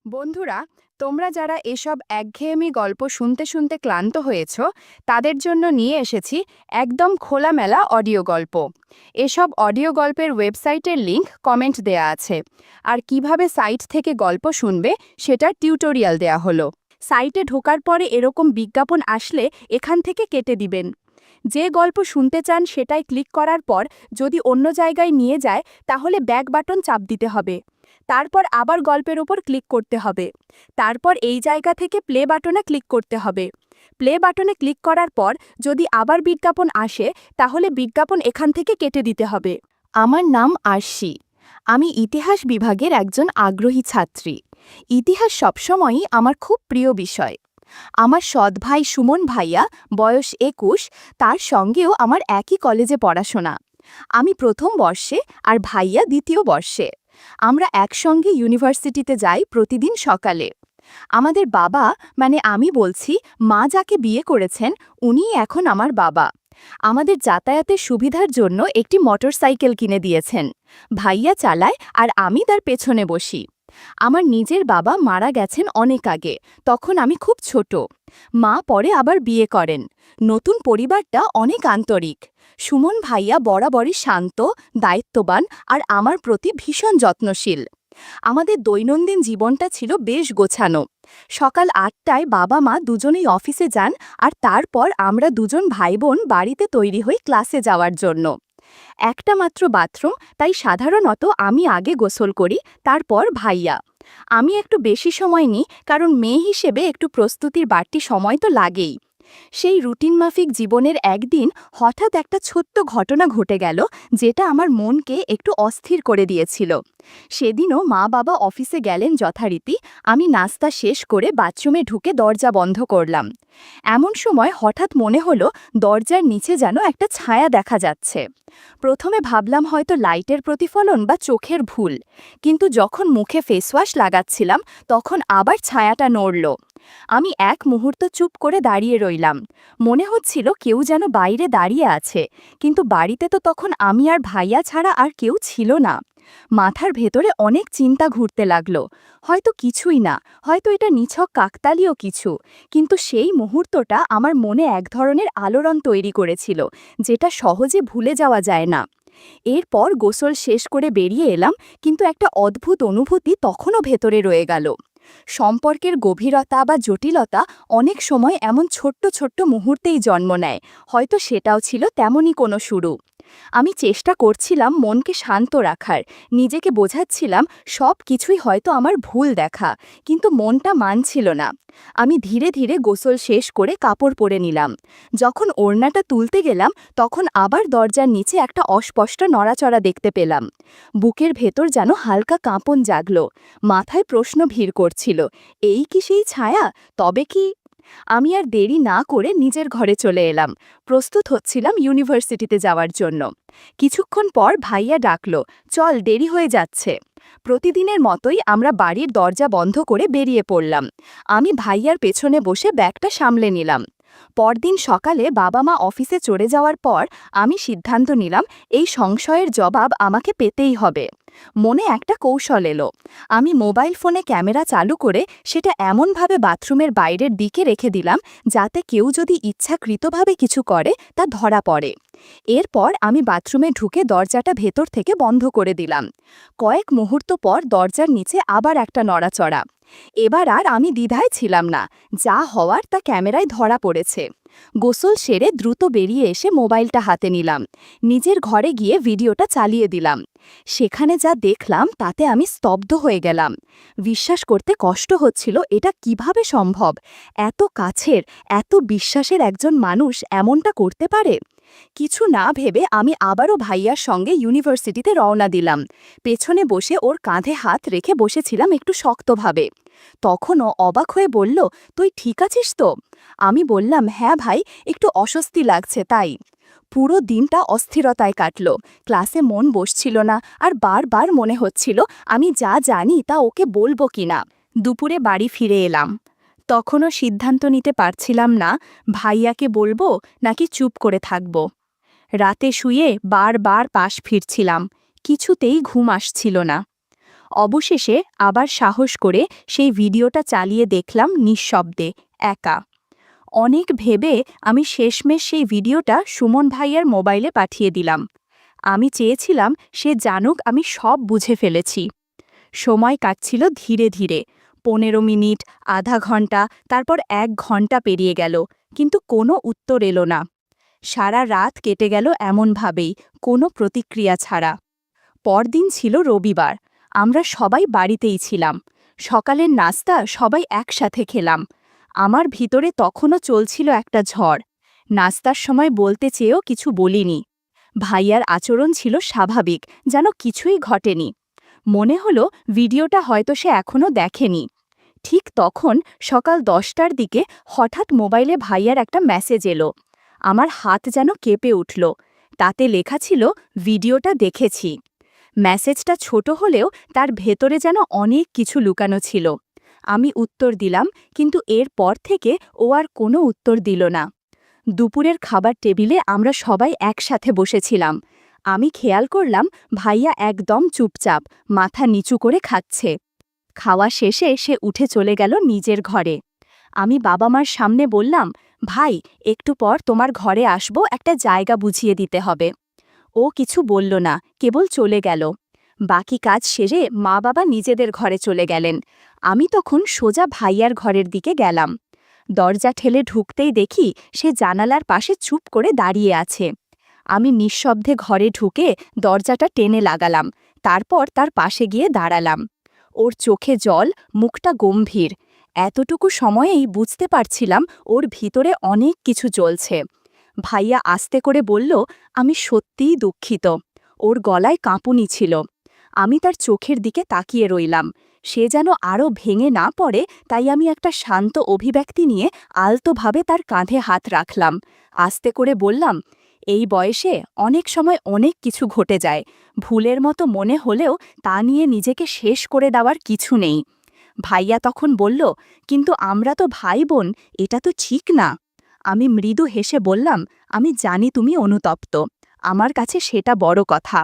বন্ধুরা, তোমরা যারা এসব একঘেয়েমি গল্প শুনতে শুনতে ক্লান্ত হয়েছ, তাদের জন্য নিয়ে এসেছি একদম খোলামেলা অডিও গল্প। এসব অডিও গল্পের ওয়েবসাইটের লিংক কমেন্ট দেয়া আছে, আর কিভাবে সাইট থেকে গল্প শুনবে সেটার টিউটোরিয়াল দেয়া হলো। সাইটে ঢোকার পরে এরকম বিজ্ঞাপন আসলে এখান থেকে কেটে দিবেন। যে গল্প শুনতে চান সেটাই ক্লিক করার পর যদি অন্য জায়গায় নিয়ে যায় তাহলে ব্যাক বাটন চাপ দিতে হবে। তারপর আবার গল্পের উপর ক্লিক করতে হবে। তারপর এই জায়গা থেকে প্লে বাটনে ক্লিক করতে হবে। প্লে বাটনে ক্লিক করার পর যদি আবার বিজ্ঞাপন আসে তাহলে বিজ্ঞাপন এখান থেকে কেটে দিতে হবে। আমার নাম আরশি। আমি ইতিহাস বিভাগের একজন আগ্রহী ছাত্রী। ইতিহাস সবসময়ই আমার খুব প্রিয় বিষয়। আমার সৎ ভাই সুমন ভাইয়া, বয়স ২১, তার সঙ্গেও আমার একই কলেজে পড়াশোনা। আমি প্রথম বর্ষে আর ভাইয়া দ্বিতীয় বর্ষে। আমরা একসঙ্গে ইউনিভার্সিটিতে যাই প্রতিদিন সকালে। আমাদের বাবা, মানে আমি বলছি মা যাকে বিয়ে করেছেন, উনিই এখন আমার বাবা। আমাদের যাতায়াতের সুবিধার জন্য একটি মোটরসাইকেল কিনে দিয়েছেন। ভাইয়া চালায় আর আমি তার পেছনে বসি। আমার নিজের বাবা মারা গেছেন অনেক আগে, তখন আমি খুব ছোট। মা পরে আবার বিয়ে করেন। নতুন পরিবারটা অনেক আন্তরিক। সুমন ভাইয়া বরাবরই শান্ত, দায়িত্ববান আর আমার প্রতি ভীষণ যত্নশীল। আমাদের দৈনন্দিন জীবনটা ছিল বেশ গোছানো। সকাল ৮টায় বাবা মা দুজনেই অফিসে যান, আর তারপর আমরা দুজন ভাই বোন বাড়িতে তৈরি হই ক্লাসে যাওয়ার জন্য। একটা মাত্র বাথরুম, তাই সাধারণত আমি আগে গোসল করি, তারপর ভাইয়া। আমি একটু বেশি সময় নিই, কারণ মেয়ে হিসেবে একটু প্রস্তুতির বাড়তি সময় তো লাগেই। সেই রুটিন মাফিক জীবনের একদিন হঠাৎ একটা ছোট্ট ঘটনা ঘটে গেল, যেটা আমার মনকে একটু অস্থির করে দিয়েছিল। সেদিনও মা বাবা অফিসে গেলেন যথারীতি। আমি নাস্তা শেষ করে বাথরুমে ঢুকে দরজা বন্ধ করলাম। এমন সময় হঠাৎ মনে হলো দরজার নিচে যেন একটা ছায়া দেখা যাচ্ছে। প্রথমে ভাবলাম হয়তো লাইটের প্রতিফলন বা চোখের ভুল, কিন্তু যখন মুখে ফেসওয়াশ লাগাচ্ছিলাম তখন আবার ছায়াটা নড়ল। আমি এক মুহূর্ত চুপ করে দাঁড়িয়ে রইলাম। মনে হচ্ছিল কেউ যেন বাইরে দাঁড়িয়ে আছে, কিন্তু বাড়িতে তো তখন আমি আর ভাইয়া ছাড়া আর কেউ ছিল না। মাথার ভেতরে অনেক চিন্তা ঘুরতে লাগলো। হয়তো কিছুই না, হয়তো এটা নিছক কাকতালীয় কিছু, কিন্তু সেই মুহূর্তটা আমার মনে এক ধরনের আলোড়ন তৈরি করেছিল, যেটা সহজে ভুলে যাওয়া যায় না। এরপর গোসল শেষ করে বেরিয়ে এলাম, কিন্তু একটা অদ্ভুত অনুভূতি তখনও ভেতরে রয়ে গেল। সম্পর্কের গভীরতা বা জটিলতা অনেক সময় এমন ছোট্ট ছোট্ট মুহূর্তেই জন্ম নেয়। হয়তো সেটাও ছিল তেমনই কোনো শুরু। আমি চেষ্টা করছিলাম মনকে শান্ত রাখার, নিজেকে বোঝাচ্ছিলাম সব কিছুই হয়তো আমার ভুল দেখা, কিন্তু মনটা মানছিল না। আমি ধীরে ধীরে গোসল শেষ করে কাপড় পরে নিলাম। যখন ওড়নাটা তুলতে গেলাম তখন আবার দরজার নিচে একটা অস্পষ্ট নড়াচড়া দেখতে পেলাম। বুকের ভেতর যেন হালকা কাঁপন জাগল। মাথায় প্রশ্ন ভিড় করছিল, এই কি সেই ছায়া? তবে কি? আমি আর দেরি না করে নিজের ঘরে চলে এলাম। প্রস্তুত হচ্ছিলাম ইউনিভার্সিটিতে যাওয়ার জন্য। কিছুক্ষণ পর ভাইয়া ডাকল, চল দেরি হয়ে যাচ্ছে। প্রতিদিনের মতোই আমরা বাড়ির দরজা বন্ধ করে বেরিয়ে পড়লাম। আমি ভাইয়ার পেছনে বসে ব্যাগটা সামলে নিলাম। পরদিন সকালে বাবা মা অফিসে চলে যাওয়ার পর আমি সিদ্ধান্ত নিলাম এই সংশয়ের জবাব আমাকে পেতেই হবে। মনে একটা কৌশল এলো। আমি মোবাইল ফোনে ক্যামেরা চালু করে সেটা এমনভাবে বাথরুমের বাইরের দিকে রেখে দিলাম যাতে কেউ যদি ইচ্ছাকৃতভাবে কিছু করে তা ধরা পড়ে। এরপর আমি বাথরুমে ঢুকে দরজাটা ভেতর থেকে বন্ধ করে দিলাম। কয়েক মুহূর্ত পর দরজার নিচে আবার একটা নড়াচড়া। এবার আর আমি দ্বিধায় ছিলাম না, যা হওয়ার তা ক্যামেরায় ধরা পড়েছে। গোসল সেরে দ্রুত বেরিয়ে এসে মোবাইলটা হাতে নিলাম। নিজের ঘরে গিয়ে ভিডিওটা চালিয়ে দিলাম। সেখানে যা দেখলাম তাতে আমি স্তব্ধ হয়ে গেলাম। বিশ্বাস করতে কষ্ট হচ্ছিল এটা কিভাবে সম্ভব। এত কাছের, এত বিশ্বাসের একজন মানুষ এমনটা করতে পারে। কিছু না ভেবে আমি আবারও ভাইয়ার সঙ্গে ইউনিভার্সিটিতে রওনা দিলাম। পেছনে বসে ওর কাঁধে হাত রেখে বসেছিলাম একটু শক্তভাবে। তখনও অবাক হয়ে বলল, তুই ঠিক আছিস তো? আমি বললাম, হ্যাঁ ভাই, একটু অস্বস্তি লাগছে তাই। পুরো দিনটা অস্থিরতায় কাটল। ক্লাসে মন বসছিল না, আর বারবার মনে হচ্ছিল আমি যা জানি তা ওকে বলবো কিনা। দুপুরে বাড়ি ফিরে এলাম। তখনও সিদ্ধান্ত নিতে পারছিলাম না ভাইয়াকে বলবো নাকি চুপ করে থাকব। রাতে শুয়ে বারবার পাশ ফিরছিলাম, কিছুতেই ঘুম আসছিল না। অবশেষে আবার সাহস করে সেই ভিডিওটা চালিয়ে দেখলাম নিঃশব্দে, একা। অনেক ভেবে আমি শেষমেশ সেই ভিডিওটা সুমন ভাইয়ার মোবাইলে পাঠিয়ে দিলাম। আমি চেয়েছিলাম সে জানুক আমি সব বুঝে ফেলেছি। সময় কাটছিল ধীরে ধীরে, 15 মিনিট, আধা ঘন্টা, তারপর 1 ঘন্টা পেরিয়ে গেল, কিন্তু কোনো উত্তর এলো না। সারা রাত কেটে গেল এমনভাবেই, কোনো প্রতিক্রিয়া ছাড়া। পরদিন ছিল রবিবার, আমরা সবাই বাড়িতেই ছিলাম। সকালের নাস্তা সবাই একসাথে খেলাম। আমার ভিতরে তখনও চলছিল একটা ঝড়। নাস্তার সময় বলতে চেয়েও কিছু বলিনি। ভাইয়ার আচরণ ছিল স্বাভাবিক, যেন কিছুই ঘটেনি। মনে হলো ভিডিওটা হয়তো সে এখনও দেখেনি। ঠিক তখন সকাল 10টার দিকে হঠাৎ মোবাইলে ভাইয়ার একটা মেসেজ এলো। আমার হাত যেন কেঁপে উঠল। তাতে লেখা ছিল, ভিডিওটা দেখেছি। মেসেজটা ছোট হলেও তার ভেতরে যেন অনেক কিছু লুকানো ছিল। আমি উত্তর দিলাম, কিন্তু এর পর থেকে ও আর কোনো উত্তর দিল না। দুপুরের খাবার টেবিলে আমরা সবাই একসাথে বসেছিলাম। আমি খেয়াল করলাম ভাইয়া একদম চুপচাপ, মাথা নিচু করে খাচ্ছে। খাওয়া শেষে সে উঠে চলে গেল নিজের ঘরে। আমি বাবা মার সামনে বললাম, ভাই, একটু পর তোমার ঘরে আসবো, একটা জায়গা বুঝিয়ে দিতে হবে। ও কিছু বলল না, কেবল চলে গেল। বাকি কাজ সেরে মা বাবা নিজেদের ঘরে চলে গেলেন। আমি তখন সোজা ভাইয়ার ঘরের দিকে গেলাম। দরজা ঠেলে ঢুকতেই দেখি সে জানালার পাশে চুপ করে দাঁড়িয়ে আছে। আমি নিঃশব্দে ঘরে ঢুকে দরজাটা টেনে লাগালাম, তারপর তার পাশে গিয়ে দাঁড়ালাম। ওর চোখে জল, মুখটা গম্ভীর। এতটুকু সময়েই বুঝতে পারছিলাম ওর ভিতরে অনেক কিছু চলছে। ভাইয়া আস্তে করে বলল, আমি সত্যিই দুঃখিত। ওর গলায় কাঁপুনি ছিল। আমি তার চোখের দিকে তাকিয়ে রইলাম। সে যেন আরও ভেঙে না পড়ে, তাই আমি একটা শান্ত অভিব্যক্তি নিয়ে আলতোভাবে তার কাঁধে হাত রাখলাম। আস্তে করে বললাম, এই বয়সে অনেক সময় অনেক কিছু ঘটে যায়। ভুলের মতো মনে হলেও তা নিয়ে নিজেকে শেষ করে দেওয়ার কিছু নেই। ভাইয়া তখন বলল, কিন্তু আমরা তো ভাই বোন, এটা তো ঠিক না। আমি মৃদু হেসে বললাম, আমি জানি তুমি অনুতপ্ত। আমার কাছে সেটা বড় কথা।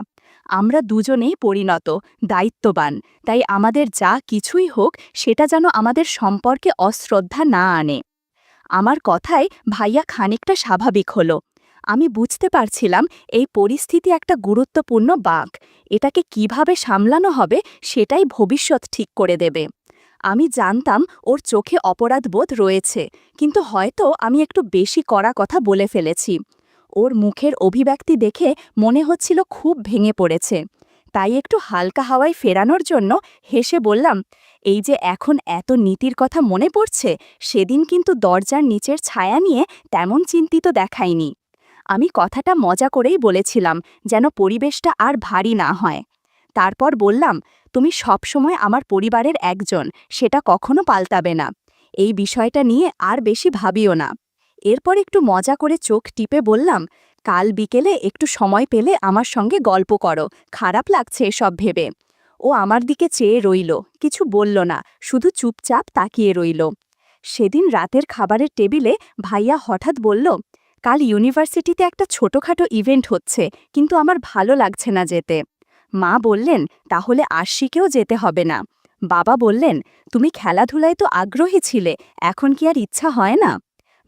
আমরা দুজনেই পরিণত, দায়িত্ববান, তাই আমাদের যা কিছুই হোক সেটা যেন আমাদের সম্পর্কে অশ্রদ্ধা না আনে। আমার কথায় ভাইয়া খানিকটা স্বাভাবিক হলো। আমি বুঝতে পারছিলাম এই পরিস্থিতি একটা গুরুত্বপূর্ণ বাঁক। এটাকে কিভাবে সামলানো হবে সেটাই ভবিষ্যৎ ঠিক করে দেবে। আমি জানতাম ওর চোখে অপরাধবোধ রয়েছে, কিন্তু হয়তো আমি একটু বেশি কড়া কথা বলে ফেলেছি। ওর মুখের অভিব্যক্তি দেখে মনে হচ্ছিল খুব ভেঙে পড়েছে। তাই একটু হালকা হাওয়ায় ফেরানোর জন্য হেসে বললাম, এই যে এখন এত নীতির কথা মনে পড়ছে, সেদিন কিন্তু দরজার নিচের ছায়া নিয়ে তেমন চিন্তিত দেখায়নি। আমি কথাটা মজা করেই বলেছিলাম, যেন পরিবেশটা আর ভারী না হয়। তারপর বললাম, তুমি সবসময় আমার পরিবারের একজন, সেটা কখনো পাল্টাবে না। এই বিষয়টা নিয়ে আর বেশি ভাবিও না। এরপর একটু মজা করে চোখ টিপে বললাম, কাল বিকেলে একটু সময় পেলে আমার সঙ্গে গল্প করো, খারাপ লাগছে এসব ভেবে। ও আমার দিকে চেয়ে রইল, কিছু বলল না, শুধু চুপচাপ তাকিয়ে রইল। সেদিন রাতের খাবারের টেবিলে ভাইয়া হঠাৎ বলল, কাল ইউনিভার্সিটিতে একটা ছোটখাটো ইভেন্ট হচ্ছে, কিন্তু আমার ভালো লাগছে না যেতে। মা বললেন, তাহলে আশিকেও যেতে হবে না। বাবা বললেন, তুমি খেলাধুলায় তো আগ্রহী ছিলে, এখন কি আর ইচ্ছা হয় না?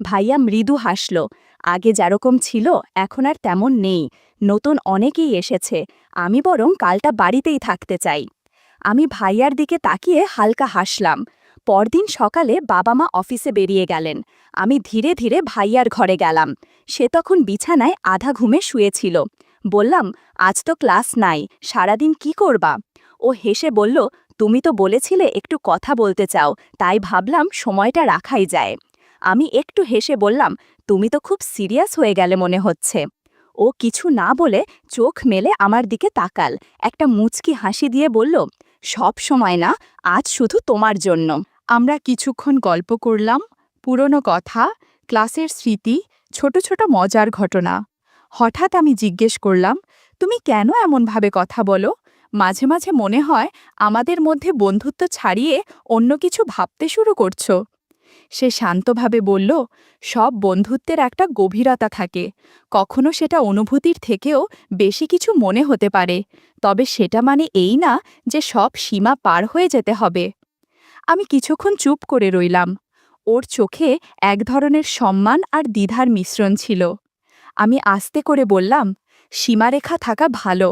ভাইয়া মৃদু হাসল, আগে যেরকম ছিল এখন আর তেমন নেই, নতুন অনেকেই এসেছে, আমি বরং কালটা বাড়িতেই থাকতে চাই। আমি ভাইয়ার দিকে তাকিয়ে হালকা হাসলাম। পরদিন সকালে বাবা মা অফিসে বেরিয়ে গেলেন। আমি ধীরে ধীরে ভাইয়ার ঘরে গেলাম। সে তখন বিছানায় আধা ঘুমে শুয়েছিল। বললাম, আজ তো ক্লাস নাই, সারাদিন কি করবা? ও হেসে বলল, তুমি তো বলেছিলে একটু কথা বলতে চাও, তাই ভাবলাম সময়টা রাখাই যায়। আমি একটু হেসে বললাম, তুমি তো খুব সিরিয়াস হয়ে গেলে মনে হচ্ছে। ও কিছু না বলে চোখ মেলে আমার দিকে তাকাল, একটা মুচকি হাসি দিয়ে বলল, সব সময় না, আজ শুধু তোমার জন্য। আমরা কিছুক্ষণ গল্প করলাম, পুরনো কথা, ক্লাসের স্মৃতি, ছোট ছোট মজার ঘটনা। হঠাৎ আমি জিজ্ঞেস করলাম, তুমি কেন এমনভাবে কথা বলো? মাঝে মাঝে মনে হয় আমাদের মধ্যে বন্ধুত্ব ছাড়িয়ে অন্য কিছু ভাবতে শুরু করছো। সে শান্তভাবে বলল, সব বন্ধুত্বের একটা গভীরতা থাকে, কখনো সেটা অনুভূতির থেকেও বেশি কিছু মনে হতে পারে, তবে সেটা মানে এই না যে সব সীমা পার হয়ে যেতে হবে। আমি কিছুক্ষণ চুপ করে রইলাম। ওর চোখে এক ধরনের সম্মান আর দ্বিধার মিশ্রণ ছিল। আমি আস্তে করে বললাম, সীমারেখা থাকা ভালো,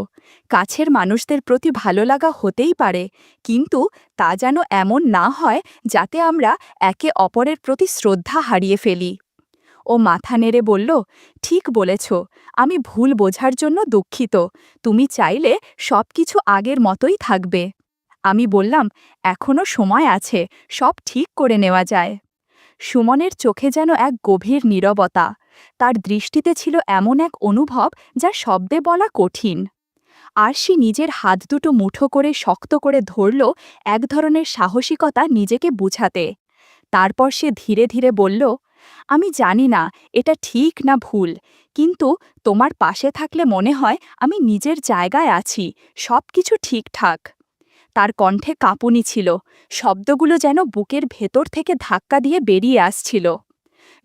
কাছের মানুষদের প্রতি ভালো লাগা হতেই পারে, কিন্তু তা যেন এমন না হয় যাতে আমরা একে অপরের প্রতি শ্রদ্ধা হারিয়ে ফেলি। ও মাথা নেড়ে বলল, ঠিক বলেছ, আমি ভুল বোঝার জন্য দুঃখিত, তুমি চাইলে সব কিছু আগের মতোই থাকবে। আমি বললাম, এখনো সময় আছে, সব ঠিক করে নেওয়া যায়। সুমনের চোখে যেন এক গভীর নীরবতা, তার দৃষ্টিতে ছিল এমন এক অনুভব যা শব্দে বলা কঠিন। আরশি নিজের হাত দুটো মুঠো করে শক্ত করে ধরল, এক ধরনের সাহসিকতা নিজেকে বুঝাতে। তারপর সে ধীরে ধীরে বলল, আমি জানি না এটা ঠিক না ভুল, কিন্তু তোমার পাশে থাকলে মনে হয় আমি নিজের জায়গায় আছি, সব কিছু ঠিকঠাক। তার কণ্ঠে কাঁপুনি ছিল, শব্দগুলো যেন বুকের ভেতর থেকে ধাক্কা দিয়ে বেরিয়ে আসছিল।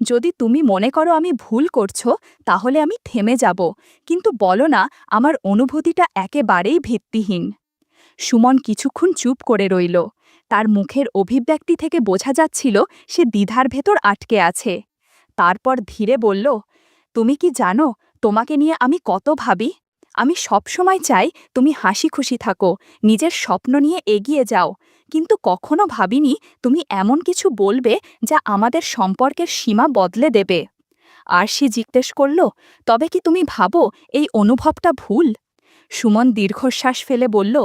যদি তুমি মনে করো আমি ভুল করছো, তাহলে আমি থেমে যাব, কিন্তু বলো না আমার অনুভূতিটা একেবারেই ভিত্তিহীন। সুমন কিছুক্ষণ চুপ করে রইল। তার মুখের অভিব্যক্তি থেকে বোঝা যাচ্ছিল সে দ্বিধার ভেতর আটকে আছে। তারপর ধীরে বলল, তুমি কি জানো তোমাকে নিয়ে আমি কত ভাবি? আমি সবসময় চাই তুমি হাসি খুশি থাকো, নিজের স্বপ্ন নিয়ে এগিয়ে যাও, কিন্তু কখনো ভাবিনি তুমি এমন কিছু বলবে যা আমাদের সম্পর্কের সীমা বদলে দেবে। আরশি জিজ্ঞেস করল, তবে কি তুমি ভাবো এই অনুভবটা ভুল? সুমন দীর্ঘশ্বাস ফেলে বলল,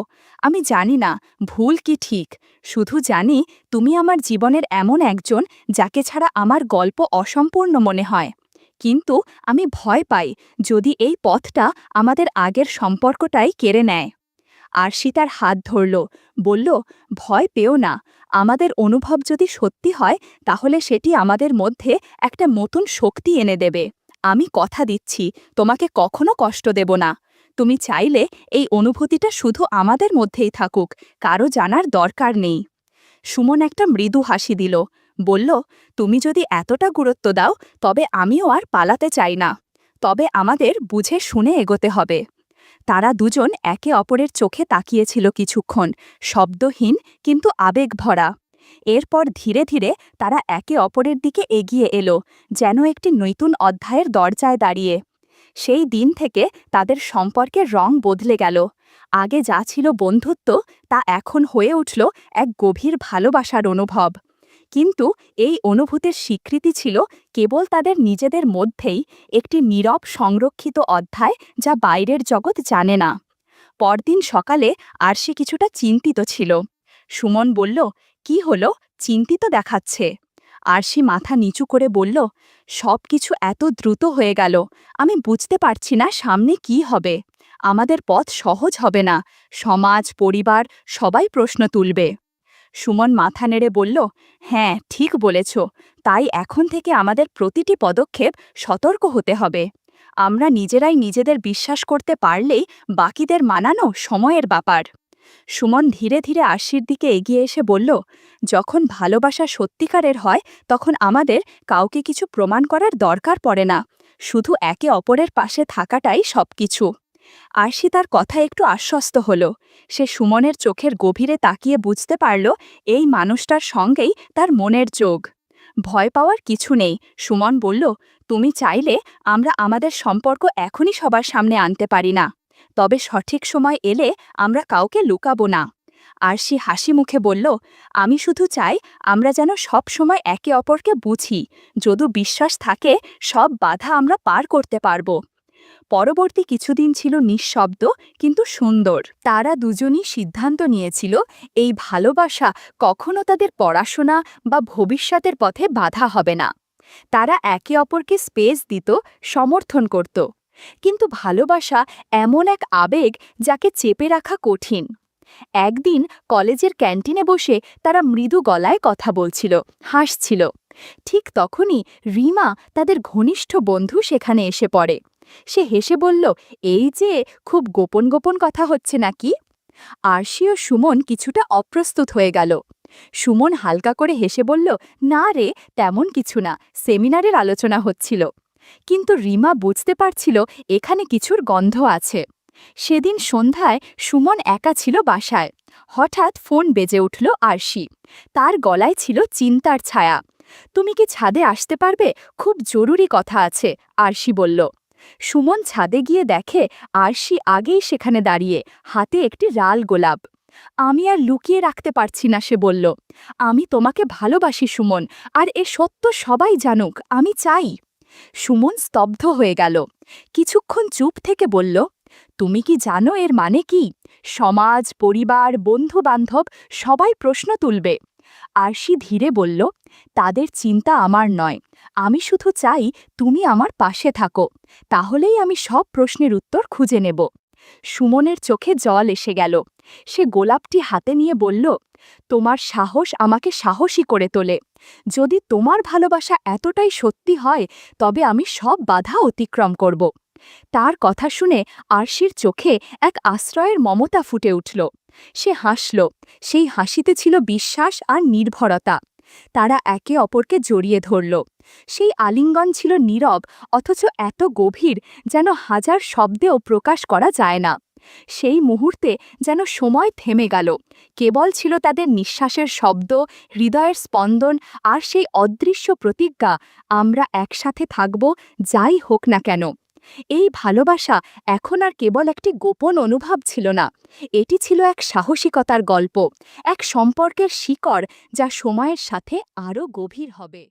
আমি জানি না ভুল কি ঠিক, শুধু জানি তুমি আমার জীবনের এমন একজন যাকে ছাড়া আমার গল্প অসম্পূর্ণ মনে হয়। কিন্তু আমি ভয় পাই যদি এই পথটা আমাদের আগের সম্পর্কটাই কেড়ে নেয়। আরশি তার হাত ধরল, বলল, ভয় পেও না, আমাদের অনুভব যদি সত্যি হয় তাহলে সেটি আমাদের মধ্যে একটা নতুন শক্তি এনে দেবে। আমি কথা দিচ্ছি তোমাকে কখনো কষ্ট দেব না। তুমি চাইলে এই অনুভূতিটা শুধু আমাদের মধ্যেই থাকুক, কারো জানার দরকার নেই। সুমন একটা মৃদু হাসি দিল, বলল, তুমি যদি এতটা গুরুত্ব দাও তবে আমিও আর পালাতে চাই না, তবে আমাদের বুঝে শুনে এগোতে হবে। তারা দুজন একে অপরের চোখে তাকিয়েছিল কিছুক্ষণ, শব্দহীন কিন্তু আবেগ ভরা। এরপর ধীরে ধীরে তারা একে অপরের দিকে এগিয়ে এলো, যেন একটি নতুন অধ্যায়ের দরজায় দাঁড়িয়ে। সেই দিন থেকে তাদের সম্পর্কের রং বদলে গেল। আগে যা ছিল বন্ধুত্ব, তা এখন হয়ে উঠল এক গভীর ভালোবাসার অনুভব। কিন্তু এই অনুভূতির স্বীকৃতি ছিল কেবল তাদের নিজেদের মধ্যেই, একটি নীরব সংরক্ষিত অধ্যায় যা বাইরের জগৎ জানে না। পরদিন সকালে আরশি কিছুটা চিন্তিত ছিল। সুমন বলল, কি হলো, চিন্তিত দেখাচ্ছে? আরশি মাথা নিচু করে বলল, সব কিছু এত দ্রুত হয়ে গেল, আমি বুঝতে পারছি না সামনে কি হবে। আমাদের পথ সহজ হবে না, সমাজ পরিবার সবাই প্রশ্ন তুলবে। সুমন মাথা নেড়ে বলল, হ্যাঁ ঠিক বলেছ, তাই এখন থেকে আমাদের প্রতিটি পদক্ষেপ সতর্ক হতে হবে। আমরা নিজেরাই নিজেদের বিশ্বাস করতে পারলেই বাকিদের মানানো সময়ের ব্যাপার। সুমন ধীরে ধীরে আরশির দিকে এগিয়ে এসে বলল, যখন ভালোবাসা সত্যিকারের হয় তখন আমাদের কাউকে কিছু প্রমাণ করার দরকার পড়ে না, শুধু একে অপরের পাশে থাকাটাই সবকিছু। আরশি তার কথা একটু আশ্বস্ত হল। সে সুমনের চোখের গভীরে তাকিয়ে বুঝতে পারল এই মানুষটার সঙ্গেই তার মনের যোগ। ভয় পাওয়ার কিছু নেই, সুমন বলল, তুমি চাইলে আমরা আমাদের সম্পর্ক এখনই সবার সামনে আনতে পারি না, তবে সঠিক সময় এলে আমরা কাউকে লুকাবো না। আরশি হাসি মুখে বলল, আমি শুধু চাই আমরা যেন সব সময় একে অপরকে বুঝি, যদি বিশ্বাস থাকে সব বাধা আমরা পার করতে পারব। পরবর্তী কিছুদিন ছিল নিঃশব্দ কিন্তু সুন্দর। তারা দুজনই সিদ্ধান্ত নিয়েছিল এই ভালোবাসা কখনো তাদের পড়াশোনা বা ভবিষ্যতের পথে বাধা হবে না। তারা একে অপরকে স্পেস দিত, সমর্থন করত। কিন্তু ভালোবাসা এমন এক আবেগ যাকে চেপে রাখা কঠিন। একদিন কলেজের ক্যান্টিনে বসে তারা মৃদু গলায় কথা বলছিল, হাসছিল। ঠিক তখনই রিমা, তাদের ঘনিষ্ঠ বন্ধু, সেখানে এসে পড়ে। সে হেসে বলল, এই যে খুব গোপন গোপন কথা হচ্ছে নাকি? আরশি ও সুমন কিছুটা অপ্রস্তুত হয়ে গেল। সুমন হালকা করে হেসে বলল, না রে, তেমন কিছু না, সেমিনারের আলোচনা হচ্ছিল। কিন্তু রিমা বুঝতে পারছিল এখানে কিছুর গন্ধ আছে। সেদিন সন্ধ্যায় সুমন একা ছিল বাসায়। হঠাৎ ফোন বেজে উঠল আরশি। তার গলায় ছিল চিন্তার ছায়া। তুমি কি ছাদে আসতে পারবে? খুব জরুরি কথা আছে, আরশি বলল। সুমন ছাদে গিয়ে দেখে আরশি আগেই সেখানে দাঁড়িয়ে, হাতে একটি লাল গোলাপ। আমি আর লুকিয়ে রাখতে পারছি না, সে বলল। আমি তোমাকে ভালোবাসি সুমন, আর এ সত্য সবাই জানুক, আমি চাই। সুমন স্তব্ধ হয়ে গেল। কিছুক্ষণ চুপ থেকে বলল, তুমি কি জানো এর মানে কি? সমাজ, পরিবার, বন্ধু-বান্ধব সবাই প্রশ্ন তুলবে। আরশি ধীরে বলল, তাদের চিন্তা আমার নয়। আমি শুধু চাই তুমি আমার পাশে থাকো, তাহলেই আমি সব প্রশ্নের উত্তর খুঁজে নেব। সুমনের চোখে জল এসে গেল। সে গোলাপটি হাতে নিয়ে বলল, তোমার সাহস আমাকে সাহসী করে তোলে। যদি তোমার ভালোবাসা এতটাই সত্যি হয়, তবে আমি সব বাধা অতিক্রম করব। তার কথা শুনে আরশির চোখে এক আশ্রয়ের মমতা ফুটে উঠল। সে হাসল। সেই হাসিতে ছিল বিশ্বাস আর নির্ভরতা। তারা একে অপরকে জড়িয়ে ধরল। সেই আলিঙ্গন ছিল নীরব, অথচ এত গভীর যেন হাজার শব্দেও প্রকাশ করা যায় না। সেই মুহূর্তে যেন সময় থেমে গেল। কেবল ছিল তাদের নিঃশ্বাসের শব্দ, হৃদয়ের স্পন্দন, আর সেই অদৃশ্য প্রতিজ্ঞা, আমরা একসাথে থাকব, যাই হোক না কেন। এই ভালোবাসা এখন আর কেবল একটি গোপন অনুভব ছিল না, এটি ছিল এক সাহসিকতার গল্প, এক সম্পর্কের শিকড় যা সময়ের সাথে আরও গভীর হবে।